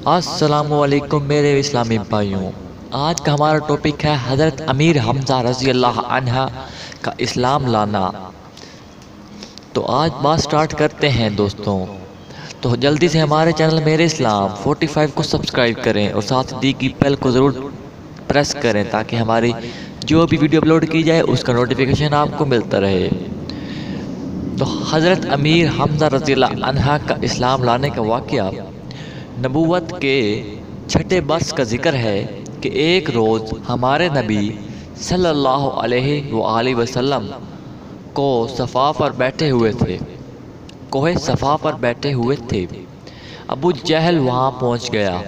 السلام علیکم میرے اسلامی بھائیوں، آج کا ہمارا ٹاپک ہے حضرت امیر حمزہ رضی اللہ عنہ کا اسلام لانا۔ تو آج بات سٹارٹ کرتے ہیں دوستوں۔ تو جلدی سے ہمارے چینل میرے اسلام 45 کو سبسکرائب کریں اور ساتھ دی کی بیل کو ضرور پریس کریں تاکہ ہماری جو بھی ویڈیو اپلوڈ کی جائے اس کا نوٹیفیکیشن آپ کو ملتا رہے۔ تو حضرت امیر حمزہ رضی اللہ عنہ کا اسلام لانے کا واقعہ نبوت کے چھٹے برس کا ذکر ہے کہ ایک روز ہمارے نبی صلی اللہ علیہ وآلہ وسلم کو صفا پر بیٹھے ہوئے تھے کوہ صفا پر بیٹھے ہوئے تھے۔ ابو جہل وہاں پہنچ گیا۔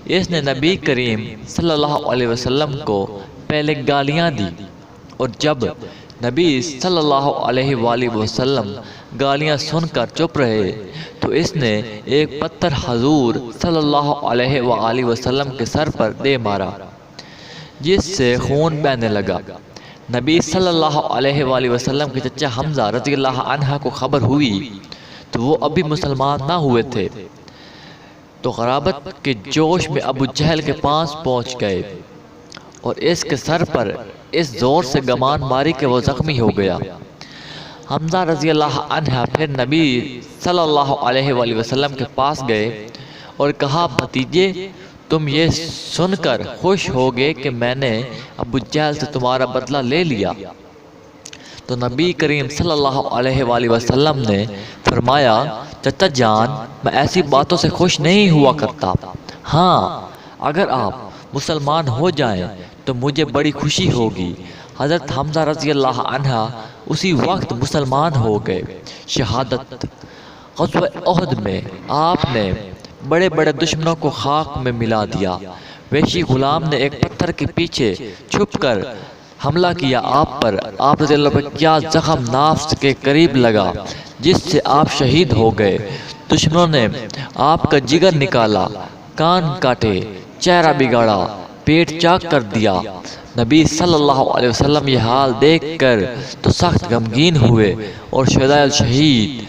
اس نے نبی کریم صلی اللہ علیہ وسلم کو پہلے گالیاں دی، اور جب نبی صلی اللہ علیہ وآلہ وسلم گالیاں سن کر چپ رہے تو اس نے ایک پتھر حضور صلی اللہ علیہ وآلہ وسلم کے سر پر دے مارا، جس سے خون بہنے لگا۔ نبی صلی اللہ علیہ وآلہ وسلم کے چچا حمزہ رضی اللہ عنہ کو خبر ہوئی تو وہ ابھی مسلمان نہ ہوئے تھے، تو غرابت کے جوش میں ابو جہل کے پاس پہنچ گئے اور اس کے سر پر اس زور سے گمان ماری کہ وہ زخمی ہو گیا۔ حمزہ رضی اللہ عنہ پھر نبی صلی اللہ علیہ وآلہ وسلم کے پاس گئے اور کہا، بھتیجے تم یہ سن کر خوش ہوگے کہ میں نے ابو جہل سے تمہارا بدلہ لے لیا؟ تو نبی کریم صلی اللہ علیہ وآلہ وسلم نے فرمایا، چچا جان میں ایسی باتوں سے خوش نہیں ہوا کرتا، ہاں اگر آپ مسلمان ہو جائیں تو مجھے بڑی خوشی ہوگی۔ حضرت حمزہ رضی اللہ عنہ اسی وقت مسلمان ہو گئے۔ شہادت غزوہ احد میں آپ نے بڑے بڑے دشمنوں کو خاک میں ملا دیا۔ وحشی غلام نے ایک پتھر کے پیچھے چھپ کر حملہ کیا آپ پر۔ آپ رضی اللہ پر کیا زخم نافس کے قریب لگا جس سے آپ شہید ہو گئے۔ دشمنوں نے آپ کا جگر نکالا، کان کاٹے، چہرہ بگاڑا، پیٹ چاک کر دیا۔ نبی صلی اللہ علیہ وسلم یہ حال دیکھ کر تو سخت غمگین ہوئے اور شہدائے الشہید۔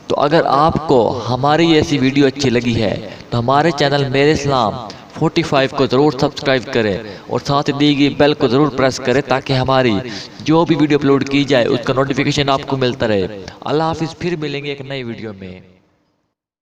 تو اگر آپ کو ہماری ایسی ویڈیو اچھی لگی ہے تو ہمارے چینل میرے اسلام 45 کو ضرور سبسکرائب کریں اور ساتھ دی گئی بیل کو ضرور پریس کریں تاکہ ہماری جو بھی ویڈیو اپلوڈ کی جائے اس کا نوٹیفیکیشن آپ کو ملتا رہے۔ اللہ حافظ، پھر ملیں گے ایک نئی ویڈیو میں۔